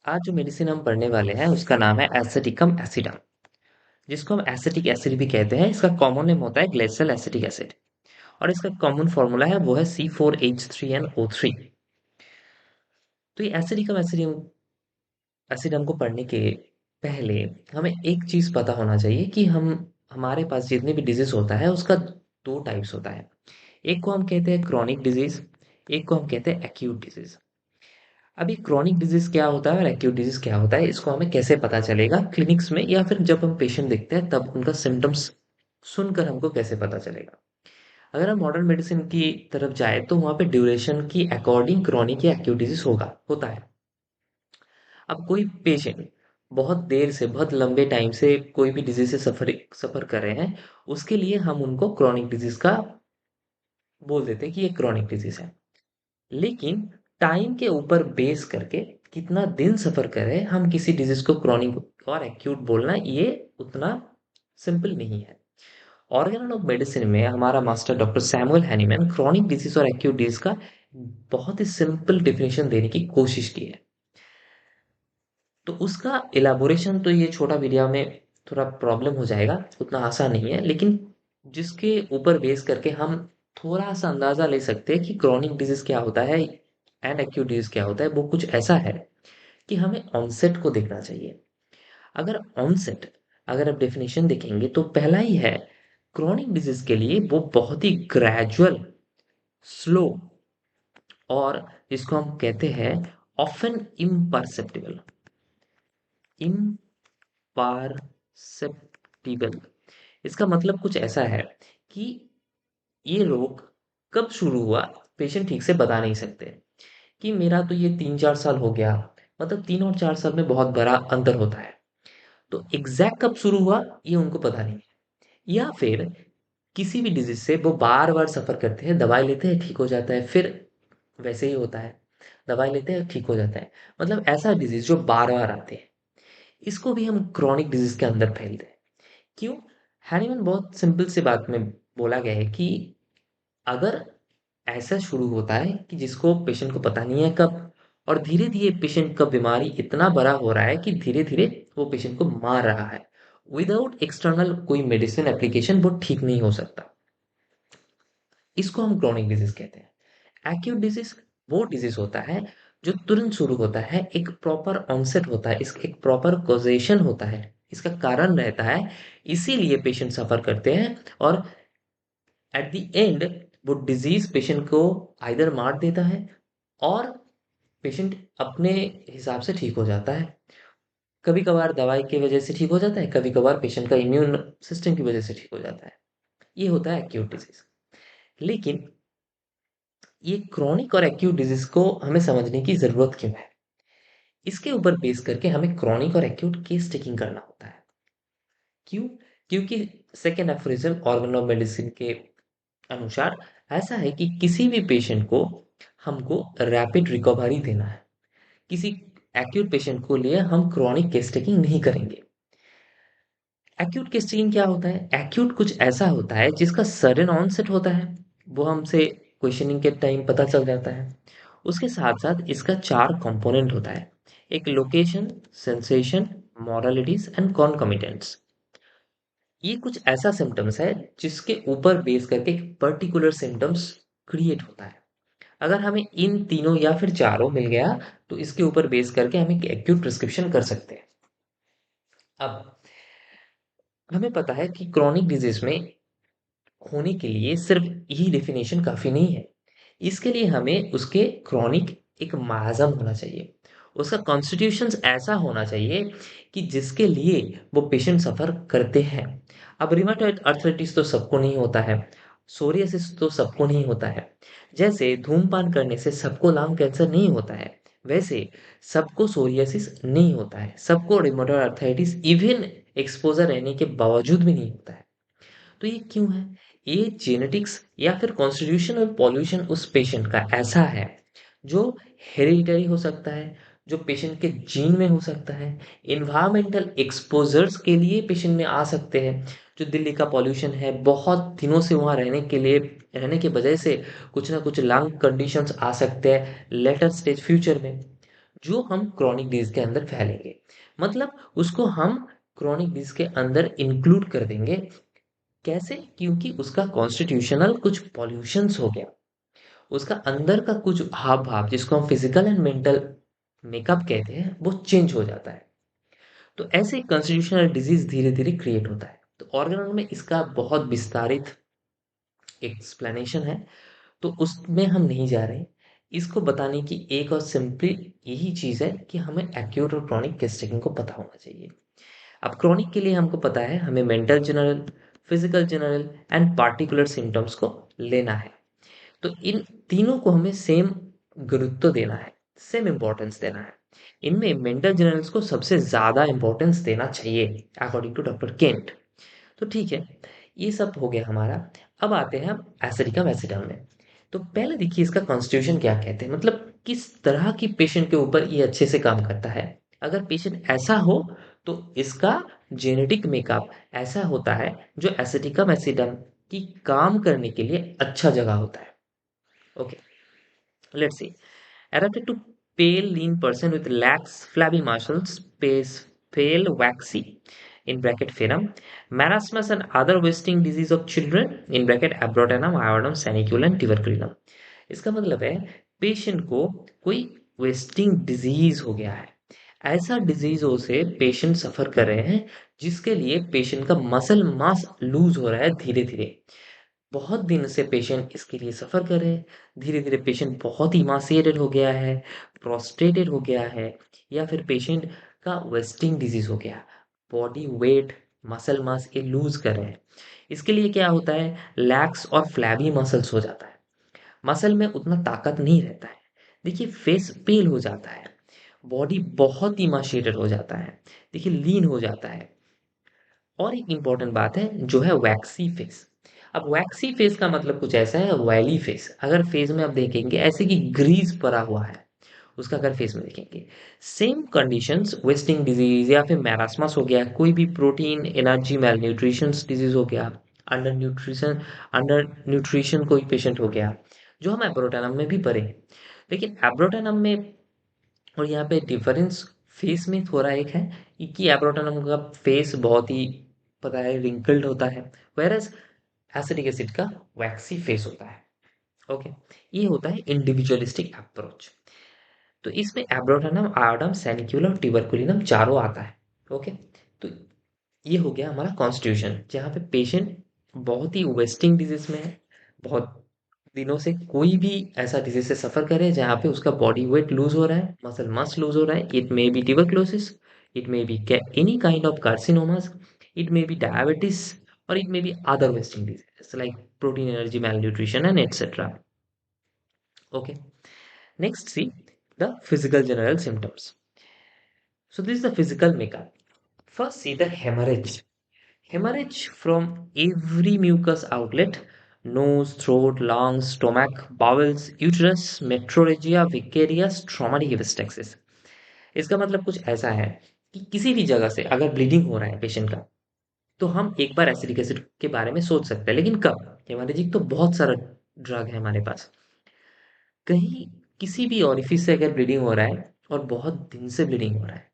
आज जो मेडिसिन हम पढ़ने वाले हैं उसका नाम है एसेटिकम एसिडम, जिसको हम एसिटिक एसिड भी कहते हैं। इसका कॉमन नेम होता है ग्लेशियल एसिटिक एसिड और इसका कॉमन फॉर्मूला है वो है C4H3NO3। तो ये एसिटिकम एसिडम एसिडम को पढ़ने के पहले हमें एक चीज पता होना चाहिए कि हम हमारे पास जितने भी डिजीज होता है उसका दो टाइप्स होता है। एक को हम कहते हैं क्रॉनिक डिजीज, एक को हम कहते हैं एक्यूट डिजीज। अभी क्रॉनिक डिजीज क्या होता है और एक्यूट डिजीज क्या होता है, इसको हमें कैसे पता चलेगा क्लिनिक्स में या फिर जब हम पेशेंट देखते हैं तब उनका सिम्टम्स सुनकर हमको कैसे पता चलेगा। अगर हम मॉडर्न मेडिसिन की तरफ जाए तो वहां पे ड्यूरेशन की अकॉर्डिंग क्रॉनिक या एक्यूट डिजीज होता है। अब कोई पेशेंट बहुत देर से बहुत लंबे टाइम से कोई भी डिजीज से सफर सफर कर रहे हैं, उसके लिए हम उनको क्रॉनिक डिजीज का बोल देते हैं कि ये क्रॉनिक डिजीज है। लेकिन टाइम के ऊपर बेस करके कितना दिन सफर करे हम किसी डिजीज को क्रॉनिक और एक्यूट बोलना ये उतना सिंपल नहीं है। ऑर्गेनल ऑफ मेडिसिन में हमारा master doctor Samuel Hahnemann chronic disease और एक्यूट डिजीज का बहुत ही सिंपल डेफिनेशन देने की कोशिश की है। तो उसका इलाबोरेशन तो ये छोटा वीडियो में थोड़ा प्रॉब्लम हो जाएगा, उतना आसान नहीं है, लेकिन जिसके ऊपर बेस करके हम थोड़ा सा अंदाजा ले सकते हैं कि क्रॉनिक डिजीज क्या होता है एंड एक्यूट डिजीज क्या होता है, वो कुछ ऐसा है कि हमें ऑनसेट को देखना चाहिए। अगर ऑनसेट अगर आप डेफिनेशन देखेंगे तो पहला ही है क्रॉनिक डिजीज के लिए वो बहुत ही ग्रेजुअल, स्लो और जिसको हम कहते हैं ऑफन इम्परसेप्टिबल। इम्परसेप्टिबल इसका मतलब कुछ ऐसा है कि ये रोग कब शुरू हुआ पेशेंट ठीक से बता नहीं सकते। कि मेरा तो ये 3-4 साल हो गया, मतलब 3 और 4 साल में बहुत बड़ा अंतर होता है। तो एग्जैक्ट कब शुरू हुआ ये उनको पता नहीं है। या फिर किसी भी डिजीज से वो बार बार सफर करते हैं, दवाई लेते हैं ठीक हो जाता है, फिर वैसे ही होता है, दवाई लेते हैं ठीक हो जाता है। मतलब ऐसा डिजीज जो बार बार आते हैं, इसको भी हम क्रॉनिक डिजीज के अंदर फैलते हैं। क्यों? हैनीमैन बहुत सिंपल सी बात में बोला गया है कि अगर ऐसा शुरू होता है कि जिसको पेशेंट को पता नहीं है कब, और धीरे धीरे पेशेंट का बीमारी इतना बड़ा हो रहा है कि धीरे धीरे वो पेशेंट को मार रहा है, विदाउट एक्सटर्नल कोई मेडिसिन एप्लीकेशन वो ठीक नहीं हो सकता, इसको हम क्रॉनिक डिजीज कहते हैं। एक्यूट डिजीज वो डिजीज होता है जो तुरंत शुरू होता है, एक प्रॉपर ऑनसेट होता है, इसका एक प्रॉपर कॉजेशन होता है, इसका कारण रहता है, इसीलिए पेशेंट सफर करते हैं। और एट द एंड वो डिजीज पेशेंट को आइदर मार देता है और पेशेंट अपने हिसाब से ठीक हो जाता है। कभी कभार दवाई की वजह से ठीक हो जाता है, कभी कभार पेशेंट का इम्यून सिस्टम की वजह से ठीक हो जाता है। ये होता है एक्यूट डिजीज। लेकिन ये क्रॉनिक और एक्यूट डिजीज को हमें समझने की जरूरत क्यों है, इसके ऊपर बेस करके हमें क्रॉनिक और एक्यूट केस टेकिंग करना होता है। क्यों? क्योंकि second aphorism organ of medicine के अनुसार ऐसा है कि किसी भी पेशेंट को हमको रैपिड रिकवरी देना है। किसी एक्यूट पेशेंट को लिए हम क्रॉनिक केस टेकिंग नहीं करेंगे। एक्यूट केस टेकिंग क्या होता है? एक्यूट कुछ ऐसा होता है जिसका सडन ऑनसेट होता है, वो हमसे क्वेश्चनिंग के टाइम पता चल जाता है। उसके साथ साथ इसका चार कंपोनेंट होता है, एक लोकेशन, सेंसेशन, मॉडलिटीज एंड कॉन्कॉमिटेंट्स। ये कुछ ऐसा सिम्टम्स है जिसके ऊपर बेस करके एक पर्टिकुलर सिम्टम्स क्रिएट होता है। अगर हमें इन तीनों या फिर चारों मिल गया तो इसके ऊपर बेस करके हम एक एक्यूट प्रिस्क्रिप्शन कर सकते हैं। अब हमें पता है कि क्रॉनिक डिजीज में होने के लिए सिर्फ यही डेफिनेशन काफी नहीं है। इसके लिए हमें उसके क्रॉनिक एक माज़म होना चाहिए, उसका कॉन्स्टिट्यूशन ऐसा होना चाहिए कि जिसके लिए वो पेशेंट सफर करते हैं। अब रिमेटॉइड अर्थराइटिस तो सबको नहीं होता है, सोरियासिस तो सबको नहीं होता है। जैसे धूमपान करने से सबको लंग कैंसर नहीं होता है, वैसे सबको सोरियासिस नहीं होता है, सबको रिमेटॉइड अर्थराइटिस इवन एक्सपोजर रहने के बावजूद भी नहीं होता है। तो ये क्यों है? ये जेनेटिक्स या फिर कॉन्स्टिट्यूशनल पॉल्यूशन उस पेशेंट का ऐसा है जो हेरिडिटरी हो सकता है, जो पेशेंट के जीन में हो सकता है, इन्वायरमेंटल एक्सपोजर्स के लिए पेशेंट में आ सकते हैं। जो दिल्ली का पॉल्यूशन है, बहुत दिनों से वहाँ रहने की वजह से कुछ ना कुछ लंग कंडीशंस आ सकते हैं लेटर स्टेज फ्यूचर में। जो हम क्रॉनिक डिजीज के अंदर फैलेंगे। मतलब उसको हम क्रॉनिक डिजीज के अंदर इंक्लूड कर देंगे। कैसे? क्योंकि उसका कॉन्स्टिट्यूशनल कुछ पॉल्यूशंस हो गया, उसका अंदर का कुछ हाव भाव जिसको हम फिजिकल एंड मेंटल मेकअप कहते हैं वो चेंज हो जाता है। तो ऐसे कॉन्स्टिट्यूशनल डिजीज धीरे धीरे क्रिएट होता है। तो ऑर्गेनल में इसका बहुत विस्तारित एक्सप्लेनेशन है, तो उसमें हम नहीं जा रहे। इसको बताने की एक और सिंपली यही चीज़ है कि हमें एक्यूट और क्रॉनिक केस टेकिंग को पता होना चाहिए। अब क्रॉनिक के लिए हमको पता है हमें mental general, physical general and particular symptoms को लेना है। तो इन तीनों को हमें सेम गुरुत्व देना है, सेम इम्पोर्टेंस देना है। इनमें मेंटल जनरल्स को सबसे ज़्यादा इम्पोर्टेंस देना चाहिए अकॉर्डिंग टू डॉक्टर केंट। तो ठीक है, ये सब हो गया हमारा। अब आते हैं हम एसिडिकम एसिडम में। तो पहले देखिए इसका कॉन्स्टिट्यूशन क्या कहते हैं, मतलब किस तरह की पेशेंट के ऊपर ये अच्छे से काम करता है। अगर पेशेंट ऐसा हो तो इसका जेनेटिक मेकअप ऐसा होता है जो एसिडिकम एसिडम की काम करने के लिए अच्छा जगह होता है। Okay, let's see. Adapted to pale, lean person with lax, flabby muscles, pale, waxy, in bracket phenom, marasmus and other wasting disease of children, in bracket abrotanum, iodum, saniculum, tuberculum. इसका मतलब है पेशेंट को कोई wasting disease हो गया है। ऐसा डिजीजों से पेशेंट सफर कर रहे हैं जिसके लिए पेशेंट का मसल मास लूज हो रहा है धीरे धीरे। बहुत दिन से पेशेंट इसके लिए सफ़र कर रहे हैं। धीरे-धीरे पेशेंट बहुत इमासिएटेड हो गया है, प्रोस्ट्रेटेड हो गया है, या फिर पेशेंट का वेस्टिंग डिज़ीज़ हो गया। बॉडी वेट, मसल मास ये लूज़ कर रहे हैं। इसके लिए क्या होता है, लैक्स और फ्लैबी मसल्स हो जाता है। मसल में उतना ताकत नहीं रहता है। देखिए फेस पेल हो जाता है, बॉडी बहुत इमाशिएटेड हो जाता है, देखिए लीन हो जाता है। और एक इम्पॉर्टेंट बात है जो है वैक्सी फेस। अब वैक्सी फेस का मतलब कुछ ऐसा है, ऑयली फेस। अगर फेस में आप देखेंगे ऐसे कि ग्रीस पड़ा हुआ है, उसका अगर फेस में देखेंगे। सेम कंडीशंस, वेस्टिंग डिजीज या फिर मैरास्मस हो गया, कोई भी protein energy mail nutrition disease हो गया, अंडर न्यूट्रिशन कोई पेशेंट हो गया, जो हम एब्रोटानम में भी पढ़े हैं। लेकिन एब्रोटानम में और यहाँ पे डिफरेंस फेस में थोड़ा एक है कि एब्रोटोनम का फेस बहुत ही पता है रिंकल्ड होता है, वेरस एसिटिक एसिड का वैक्सी फेस होता है। ओके, ये होता है इंडिविजुअलिस्टिक अप्रोच। तो इसमें एब्रोटोनम, आयोडम, सैनिक्यूलम, ट्यूबरकुलिनम चारों आता है। ओके, तो ये हो गया हमारा कॉन्स्टिट्यूशन जहाँ पे पेशेंट बहुत ही वेस्टिंग डिजीज में है, बहुत दिनों से कोई भी ऐसा डिजीज से सफर करे जहाँ पे उसका बॉडी वेट लूज हो रहा है, मसल मास लूज हो रहा है। It may be tuberculosis, it may be any kind of carcinomas, it may be diabetes, और it may be other wasting disease like protein energy malnutrition and etcetera. Okay, next see the physical general symptoms. So this is the physical makeup. First see the haemorrhage. Hemorrhage from every mucous outlet, nose, throat, lungs, stomach, bowels, uterus, metrorrhagia, vicarious, traumatic epistaxis। इसका मतलब कुछ ऐसा है कि किसी भी जगह से अगर ब्लीडिंग हो रहा है पेशेंट का, तो हम एक बार एसिडिक एसिड के बारे में सोच सकते हैं, लेकिन कब? हेमोरेजिक तो बहुत सारा ड्रग है हमारे पास। कहीं किसी भी ओरिफिस से अगर ब्लीडिंग हो रहा है और बहुत दिन से ब्लीडिंग हो रहा है,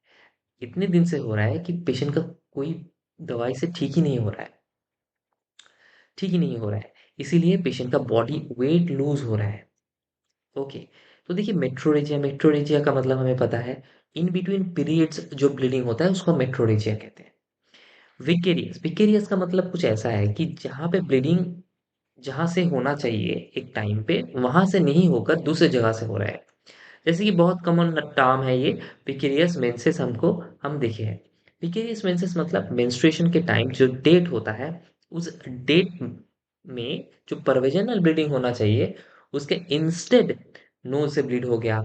इतने दिन से हो रहा है कि पेशेंट का कोई दवाई से ठीक ही नहीं हो रहा है, ठीक ही नहीं हो रहा है, इसीलिए पेशेंट का बॉडी वेट लूज हो रहा है। ओके, तो देखिए मेट्रोरेजिया, मेट्रोरेजिया का मतलब हमें पता है इन बिटवीन पीरियड्स जो ब्लीडिंग होता है उसको मेट्रोरेजिया कहते हैं। विकेरियस, विकेरियस का मतलब कुछ ऐसा है कि जहाँ पे ब्लीडिंग जहाँ से होना चाहिए एक टाइम पे वहां से नहीं होकर दूसरे जगह से हो रहा है। जैसे कि बहुत कॉमन टर्म है ये विकेरियस मेंसेस, हमको हम देखे हैं। विकेरियस मेंसेस मतलब मेंस्ट्रुएशन के टाइम जो डेट होता है, उस डेट में जो प्रोविजनल ब्लीडिंग होना चाहिए उसके इंस्टेड नोज से ब्लीड हो गया,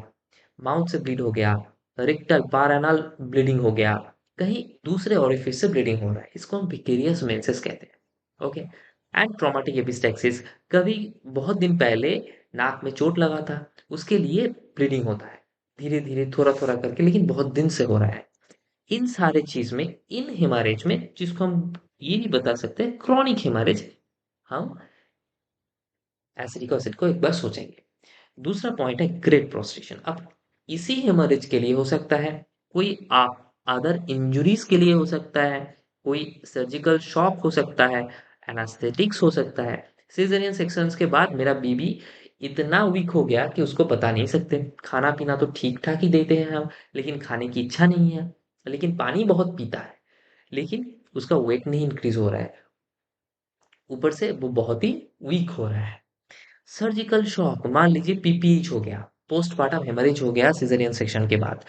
माउथ से ब्लीड हो गया, रेक्टल पारानल ब्लीडिंग हो गया, कहीं दूसरे ओरिफिस से ब्लीडिंग हो रहा है, इसको हम विकेरियस मेंसेस कहते हैं। ओके, एंड ट्रॉमेटिक एपिस्टैक्सिस, कभी बहुत दिन पहले नाक में चोट लगा था, उसके लिए ब्लीडिंग होता है धीरे धीरे थोड़ा थोड़ा करके, लेकिन बहुत दिन से हो रहा है। इन सारे चीज में, इन हेमारेज में, जिसको हम ये नहीं बता सकते क्रॉनिक हेमारेज, हम एसिडिक एसिड को एक बार सोचेंगे। दूसरा पॉइंट है ग्रेट प्रोस्टेशन। अब इसी हेमरेज के लिए हो सकता है, कोई अदर इंजुरीज के लिए हो सकता है, कोई सर्जिकल शॉक हो सकता है, एनास्थेटिक्स हो सकता है। सिजेरियन सेक्शंस के बाद मेरा बीबी इतना वीक हो गया कि उसको बता नहीं सकते। खाना पीना तो ठीक ठाक ही देते हैं हम, लेकिन खाने की इच्छा नहीं है। लेकिन पानी बहुत पीता है, लेकिन उसका वेट नहीं इंक्रीज हो रहा है, ऊपर से वो बहुत ही वीक हो रहा है। सर्जिकल शॉक, मान लीजिए पीपीएच हो गया, पोस्टमार्टम हेमरेज हो गया सिजेरियन सेक्शन के बाद,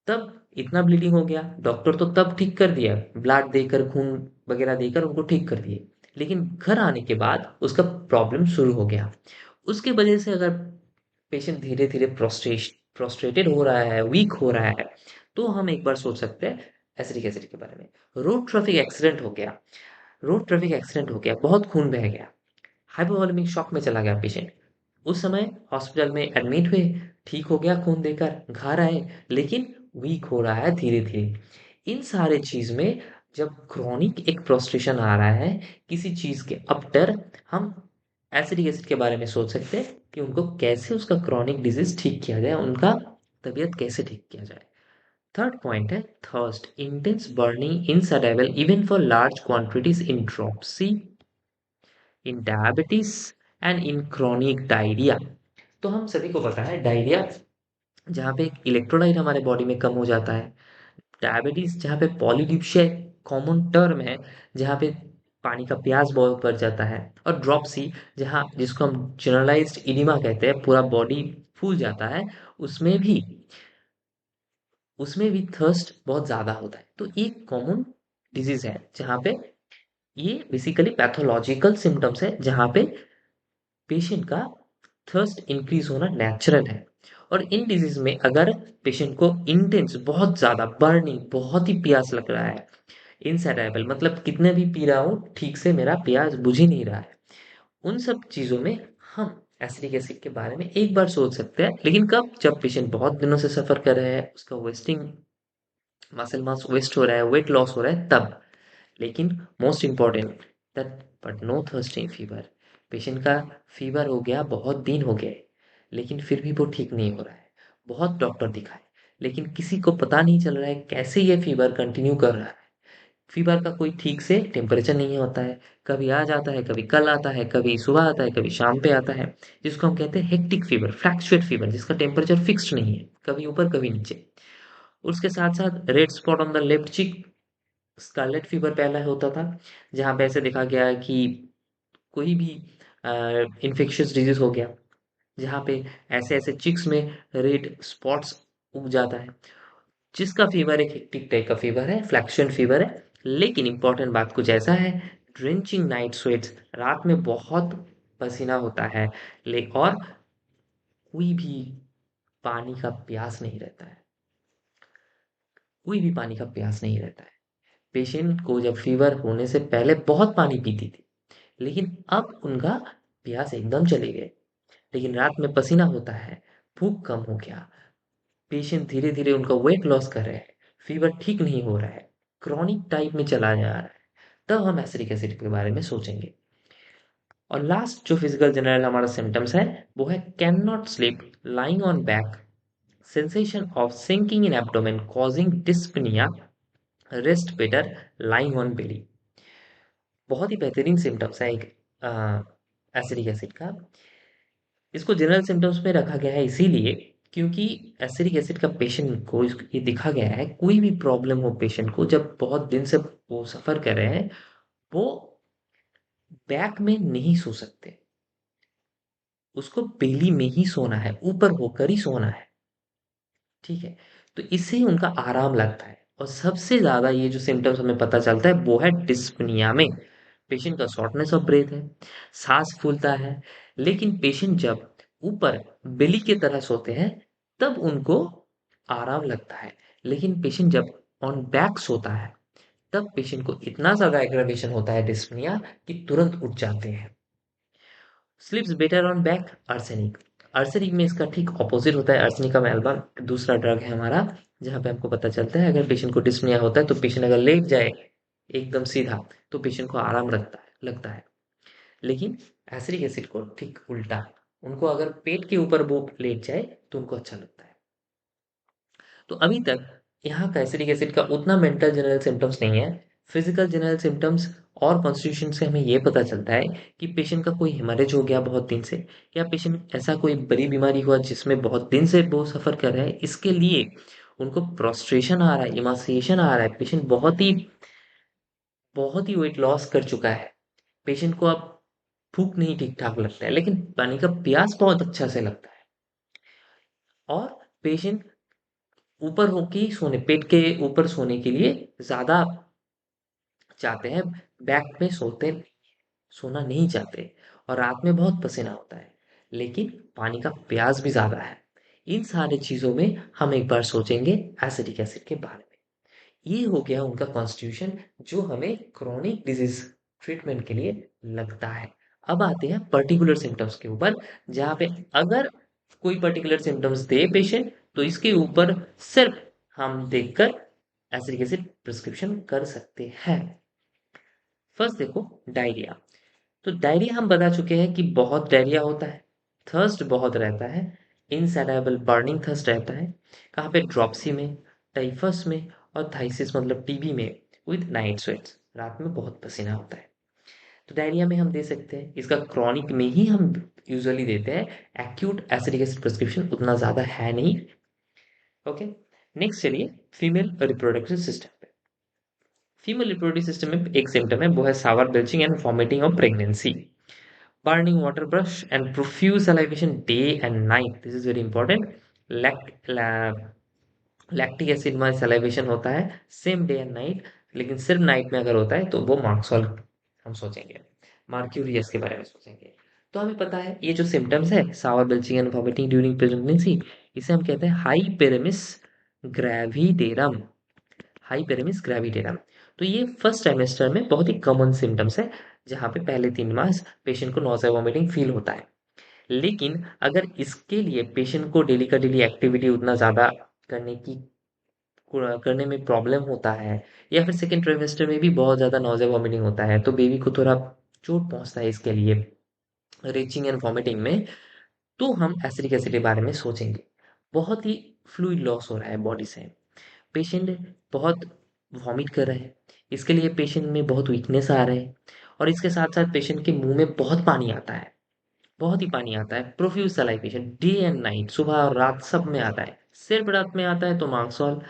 तब इतना ब्लीडिंग हो गया, डॉक्टर तो तब ठीक कर दिया, ब्लड देकर खून वगैरह देकर उनको ठीक कर दिए। लेकिन घर आने के बाद उसका प्रॉब्लम शुरू हो गया। उसकी वजह से अगर पेशेंट धीरे धीरे प्रोस्ट्रेटेड हो रहा है, वीक हो रहा है, तो हम एक बार सोच सकते हैं एसिडिक एसिड के बारे में। रोड ट्रैफिक एक्सीडेंट हो गया, रोड ट्रैफिक एक्सीडेंट हो गया, बहुत खून बह गया, हाइपोवोलेमिक शॉक में चला गया पेशेंट। उस समय हॉस्पिटल में एडमिट हुए, ठीक हो गया खून देकर, घर आए, लेकिन वीक हो रहा है धीरे धीरे। इन सारे चीज में जब क्रॉनिक एक प्रोस्ट्रेशन आ रहा है किसी चीज के आफ्टर, हम एसिडिक एसिड के बारे में सोच सकते हैं कि उनको कैसे उसका क्रॉनिक डिजीज ठीक किया जाए, उनका तबीयत कैसे ठीक किया जाए। थर्ड पॉइंट है thirst, intense burning in salival even for large quantities in dropsy, in diabetes and in chronic diarrhoea. तो हम सभी को पता है डायरिया जहाँ पे इलेक्ट्रोलाइट हमारे बॉडी में कम हो जाता है, डायबिटीज जहाँ पे पॉलीडिप्सिया कॉमन टर्म है, जहाँ पे पानी का प्यास बहुत बढ़ जाता है, और ड्रॉपसी जहाँ जिसको हम जनरलाइज्ड इडिमा कहते हैं, पूरा बॉडी फूल जाता है, उसमें भी उसमें भी थर्स्ट बहुत ज्यादा होता है। तो ये कॉमन डिजीज है जहाँ पे ये बेसिकली पैथोलॉजिकल सिम्टम्स है, जहाँ पे पेशेंट का थर्स्ट इंक्रीज होना नेचुरल है। और इन डिजीज में अगर पेशेंट को इंटेंस बहुत ज्यादा बर्निंग, बहुत ही प्यास लग रहा है, इनसेटेबल मतलब कितने भी पी रहा हूँ ठीक से मेरा प्यास बुझ ही नहीं रहा है, उन सब चीजों में हम एसिडिक एसिड के बारे में एक बार सोच सकते हैं। लेकिन कब? जब पेशेंट बहुत दिनों से सफर कर रहे हैं, उसका वेस्टिंग मसल मास वेस्ट हो रहा है, वेट लॉस हो रहा है, तब। लेकिन most important that, but no thirsting fever, patient का फीवर हो गया, बहुत दिन हो गए, लेकिन फिर भी वो ठीक नहीं हो रहा है, बहुत डॉक्टर दिखाए, लेकिन किसी को पता नहीं चल रहा है कैसे ये फीवर कंटिन्यू कर रहा है। फीवर का कोई ठीक से टेम्परेचर नहीं होता है, कभी आज आता है, कभी कल आता है, कभी सुबह आता है, कभी शाम पे आता है, जिसको हम कहते हैं हेक्टिक फीवर, फ्लैक्चुएट फीवर, जिसका टेम्परेचर फिक्स्ड नहीं है, कभी ऊपर कभी नीचे। उसके साथ साथ red spot on the left चिक, स्कारलेट फीवर पहला होता था, जहाँ पे ऐसे देखा गया है कि कोई भी इन्फेक्शियस डिजीज हो गया, जहाँ पे ऐसे ऐसे चिक्स में रेड स्पॉट्स उग जाता है, जिसका फीवर एक हेक्टिक टाइप का फीवर है, फ्लैक्शन फीवर है। लेकिन इंपॉर्टेंट बात कुछ ऐसा है, ड्रेंचिंग नाइट स्वेट्स, रात में बहुत पसीना होता है, ले और कोई भी पानी का प्यास नहीं रहता है, कोई भी पानी का प्यास नहीं रहता है। पेशेंट को जब फीवर होने से पहले बहुत पानी पीती थी, लेकिन अब उनका प्यास एकदम चले गए। लेकिन रात में पसीना होता है, भूख कम हो गया, पेशेंट धीरे धीरे उनका वेट लॉस कर रहे हैं, फीवर ठीक नहीं हो रहा है, क्रॉनिक टाइप में चला जा रहा है, तब हम एसिडिक एसिड के बारे में सोचेंगे। और लास्ट जो फिजिकल जनरल हमारा सिम्टम्स है, वो है can not sleep, lying on back, sensation of sinking in abdomen causing dyspnea, rest better lying on belly। बहुत ही बेहतरीन सिम्टम्स है एक एसिडिक एसिड का। इसको जनरल सिम्टम्स में रखा गया है इसीलिए क्योंकि एसिडिक एसिड का पेशेंट को ये दिखा गया है, कोई भी प्रॉब्लम हो पेशेंट को, जब बहुत दिन से वो सफर कर रहे हैं, वो बैक में नहीं सो सकते, उसको बेली में ही सोना है, ऊपर होकर ही सोना है। ठीक है, तो इससे ही उनका आराम लगता है। और सबसे ज्यादा ये जो सिम्टम्स हमें पता चलता है वो है डिस्पनिया में। पेशेंट का शॉर्टनेस ऑफ ब्रेथ है, सांस फूलता है। लेकिन पेशेंट जब ऊपर बिल्ली की तरह सोते हैं, तब उनको आराम लगता है। लेकिन पेशेंट जब ऑन बैक सोता है, तब पेशेंट को इतना ज्यादा एग्रावेशन होता है डिस्पनिया कि तुरंत उठ जाते हैं। स्लीप्स better on back, arsenic, arsenic में इसका ठीक ऑपोजिट होता है। आर्सेनिकम एल्बम दूसरा ड्रग है हमारा, जहाँ पे हमको पता चलता है अगर पेशेंट को डिस्पनिया होता है तो पेशेंट अगर लेट जाए एकदम सीधा, तो पेशेंट को आराम लगता है। लेकिन एसिडिक एसिड को ठीक उल्टा, उनको अगर पेट के ऊपर वो लेट जाए तो उनको अच्छा लगता है। तो अभी तक यहाँ का एसिडिक एसिड का उतना मेंटल जनरल सिम्टम्स नहीं है। फिजिकल जनरल सिम्टम्स और कॉन्स्टिट्यूशन से हमें ये पता चलता है कि पेशेंट का कोई हेमरेज हो गया बहुत दिन से, या पेशेंट ऐसा कोई बड़ी बीमारी हुआ जिसमें बहुत दिन से वो सफर कर रहा है, इसके लिए उनको प्रोस्ट्रेशन आ रहा है, इमासिएशन आ रहा है, पेशेंट बहुत ही वेट लॉस कर चुका है, पेशेंट को अब भूख नहीं ठीक ठाक लगता है, लेकिन पानी का प्यास बहुत अच्छा से लगता है, और पेशेंट ऊपर होके ही सोने, पेट के ऊपर सोने के लिए ज्यादा चाहते हैं, बैक में सोना नहीं चाहते, और रात में बहुत पसीना होता है, लेकिन पानी का प्यास भी ज्यादा है। इन सारी चीजों में हम एक बार सोचेंगे एसिडिक एसिड के बारे में। ये हो गया उनका कॉन्स्टिट्यूशन, जो हमें क्रोनिक डिजीज ट्रीटमेंट के लिए लगता है। अब आते हैं पर्टिकुलर सिम्टम्स के ऊपर, जहाँ पे अगर कोई पर्टिकुलर सिम्टम्स दे पेशेंट, तो इसके ऊपर सिर्फ हम देखकर एसिडिक एसिड प्रिस्क्रिप्शन कर सकते हैं। फर्स्ट देखो, डायरिया। तो डायरिया हम बता चुके हैं कि बहुत डायरिया होता है, थर्स्ट बहुत रहता है, इनसैटिएबल बर्निंग थर्स्ट रहता है। कहाँ पे? ड्रॉप्सी में, टाइफस में, और थाइसिस मतलब टीबी में, विद नाइट स्वेट्स, रात में बहुत पसीना होता है। तो डायरिया में हम दे सकते हैं, इसका क्रॉनिक में ही हम यूजुअली देते हैं, एक्यूट एसिडिक एसिड प्रिस्क्रिप्शन उतना ज़्यादा है नहीं। ओके, नेक्स्ट चलिए female reproductive system. Female reproductive system में एक सिम्टम है, वो है sour belching and vomiting of pregnancy, burning water brush and profuse salivation day and night. This is very important. Lactic acid में सलाइवेशन होता है same day and night, लेकिन सिर्फ नाइट में अगर होता है तो वो मार्क्सॉल हम सोचेंगे, मार्क्यूरियस के बारे में सोचेंगे। तो हमें पता है ये जो सिम्टम्स है, sour belching and vomiting during pregnancy, इसे हम कहते हैं हाइपेरेमिस ग्रेविडेरम। हाइपेरेमिस ग्रेविडेरम। तो ये फर्स्ट ट्राइमेस्टर में बहुत ही कॉमन सिम्टम्स है, जहाँ पे पहले 3 मास पेशेंट को नॉज़िया वॉमिटिंग फील होता है। लेकिन अगर इसके लिए पेशेंट को डेली का डेली एक्टिविटी उतना ज़्यादा करने की करने में प्रॉब्लम होता है, या फिर सेकेंड ट्राइमेस्टर में भी बहुत ज़्यादा नॉज़िया वॉमिटिंग होता है, तो बेबी को थोड़ा चोट पहुँचता है इसके लिए, रीचिंग एंड वॉमिटिंग में, तो हम एसिडिक एसिड के बारे में सोचेंगे। बहुत ही फ्लूइड लॉस हो रहा है बॉडी से, पेशेंट बहुत वॉमिट कर रहे हैं, इसके लिए पेशेंट में बहुत वीकनेस आ रहे हैं, और इसके साथ साथ पेशेंट के मुंह में बहुत पानी आता है, बहुत ही पानी आता है, profuse salivation day and night, सुबह और रात सब में आता है, सिर्फ रात में आता है तो मार्क्सॉल,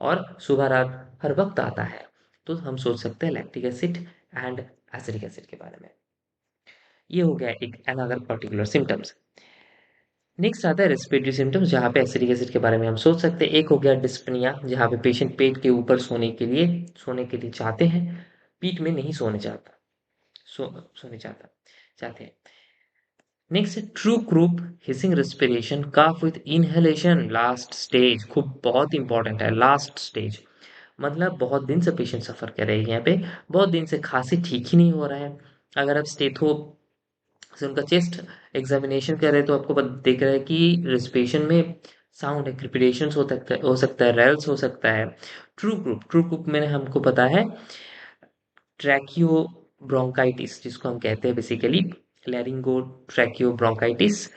और सुबह रात हर वक्त आता है, तो हम सोच सकते हैं lactic acid and acidic acid के बारे में। ये हो गया एक अनदर पर्टिकुलर सिम्टम्स। नेक्स्ट आता है रेस्पिरेटरी सिम्टम्स, जहाँ पे एसिडिक एसिड के बारे में हम सोच सकते हैं। एक हो गया डिस्पनिया, जहाँ पे पेशेंट पेट के ऊपर सोने के लिए चाहते हैं, पीठ में नहीं सोने चाहता, सोने चाहते हैं। नेक्स्ट है true croup hissing respiration, cough with inhalation last stage, खूब बहुत इंपॉर्टेंट है लास्ट स्टेज। मतलब बहुत दिन से पेशेंट सफर कर रहे हैं यहाँ पे, बहुत दिन से खांसी ठीक ही नहीं हो रहा है। अगर आप स्टेथो से उनका चेस्ट एग्जामिनेशन कर रहे हैं तो आपको देख रहा है कि रेस्पिरेशन में साउंड है, क्रिपिटेशन हो सकता है, रेल्स हो सकता है। ट्रू ग्रुप में हमको पता है ट्रैकियो ब्रोंकाइटिस, जिसको हम कहते हैं बेसिकली लैरिंगो ट्रैकियो ब्रोंकाइटिस।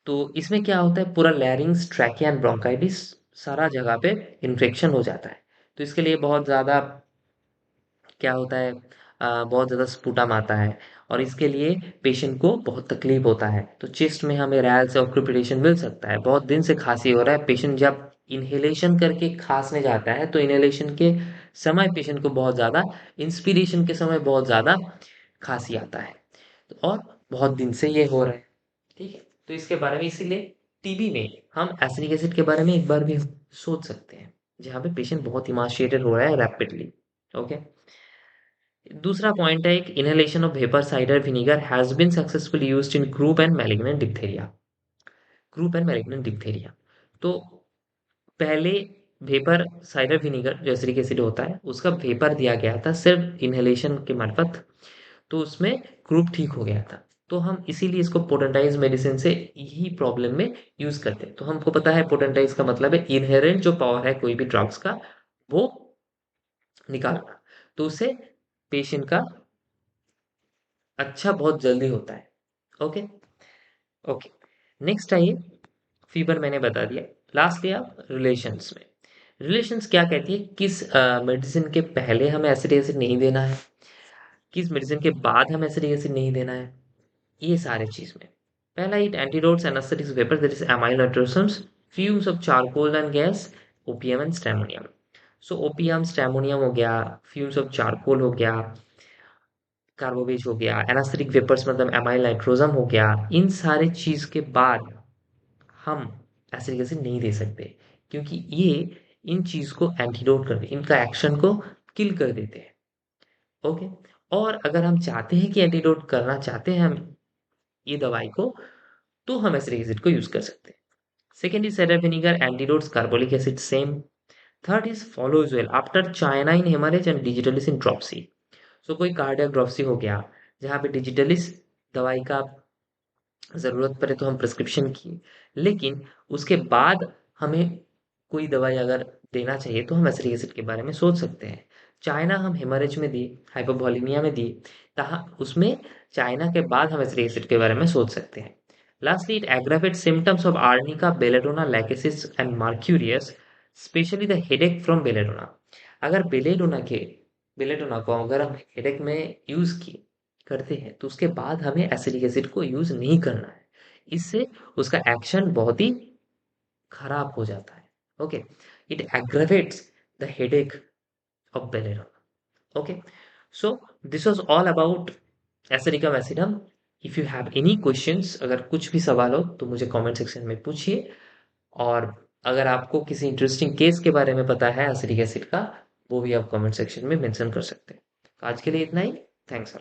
तो इसमें क्या होता है, पूरा लैरिंग्स, ट्रैकिया एंड ब्रोंकाइटिस सारा जगह पे इन्फेक्शन हो जाता है। तो इसके लिए बहुत ज़्यादा क्या होता है, बहुत ज़्यादा स्पुटम आता है, और इसके लिए पेशेंट को बहुत तकलीफ होता है। तो चेस्ट में हमें रैल्स और क्रिपिटेशन मिल सकता है, बहुत दिन से खांसी हो रहा है, पेशेंट जब इनहेलेशन करके खांसने जाता है तो इनहेलेशन के समय पेशेंट को बहुत ज़्यादा, इंस्पिरेशन के समय बहुत ज़्यादा खांसी आता है, और बहुत दिन से ये हो रहा है। ठीक है, तो इसके बारे में इसीलिए टीबी में हम एसिडिक एसिड के बारे में एक बार भी सोच सकते हैं, जहाँ पे पेशेंट बहुत इमाशिएटेड हो रहा है रैपिडली। ओके, दूसरा पॉइंट है, एक inhalation of vapour cider vinegar has been successfully used in group and malignant diphtheria. तो पहले वेपर साइडर विनीगर जो एसिडिक एसिड होता है उसका वेपर दिया गया था सिर्फ इनहेलेशन के मार्फत, तो उसमें ग्रुप ठीक हो गया था। तो हम इसीलिए इसको पोटेंटाइज मेडिसिन से यही प्रॉब्लम में यूज करते हैं। तो हमको पता है पोटेंटाइज का मतलब है इनहेरेंट जो पावर है कोई भी ड्रग्स का, वो निकालना, तो उससे पेशेंट का अच्छा बहुत जल्दी होता है। ओके। ओके, नेक्स्ट आइए, फीवर मैंने बता दिया। लास्टली आप रिलेशंस में, रिलेशंस क्या कहती है, किस मेडिसिन के पहले हमें एसिडिक एसिड नहीं देना है, किस मेडिसिन के बाद हमें एसिडिक एसिड नहीं देना है, ये सारे चीज में। पहला it antidotes anesthetics vapor, that is amyl nitrosamines, fumes of charcoal and gas, opium and stramonium. So opium stramonium हो गया, फ्यूम्स ऑफ चारकोल हो गया, कार्बोवेज हो गया, एनास्थेटिक वेपर्स मतलब एमाइल नाइट्रोजम हो गया, इन सारे चीज के बाद हम एसिडिक एसिड नहीं दे सकते, क्योंकि ये इन चीज को एंटीडोट कर देते, इनका एक्शन को किल कर देते हैं। ओके। और अगर हम चाहते हैं कि एंटीडोट करना चाहते हैं हम ये दवाई को, तो हम एसिडिक एसिड को यूज कर सकते हैं। Second is cider vinegar antidotes carbolic acid same. Third is follows well after China in haemorrhage and digitalis in dropsy. So कोई कार्डियक ड्रॉपसी हो गया जहाँ पे डिजिटलिस दवाई का ज़रूरत पड़े तो हम प्रिस्क्रिप्शन किए, लेकिन उसके बाद हमें कोई दवाई अगर देना चाहिए तो हम एसिडिक एसिड के बारे में सोच सकते हैं। चाइना हम हेमरेज में दिए, हाइपोवॉलीमिया में दिए, तहाँ उसमें चाइना के बाद हम एसिडिक एसिड के बारे में सोच सकते हैं। Lastly it aggravate symptoms of arnica, belladonna, lachesis and mercurius, specially the headache from belladonna. अगर बेलेडोना को अगर हम हेडेक में यूज किए करते हैं तो उसके बाद हमें एसिडिक एसिड को यूज नहीं करना है, इससे उसका एक्शन बहुत ही खराब हो जाता है। Okay. It aggravates the headache of belladonna. Okay. So this was all about aceticum acidum. If you have any questions, अगर कुछ भी सवाल हो तो मुझे कमेंट सेक्शन में पूछिए। और अगर आपको किसी इंटरेस्टिंग केस के बारे में पता है एसिडिक एसिड का, वो भी आप कमेंट सेक्शन में मेंशन कर सकते हैं। आज के लिए इतना ही। थैंक्स।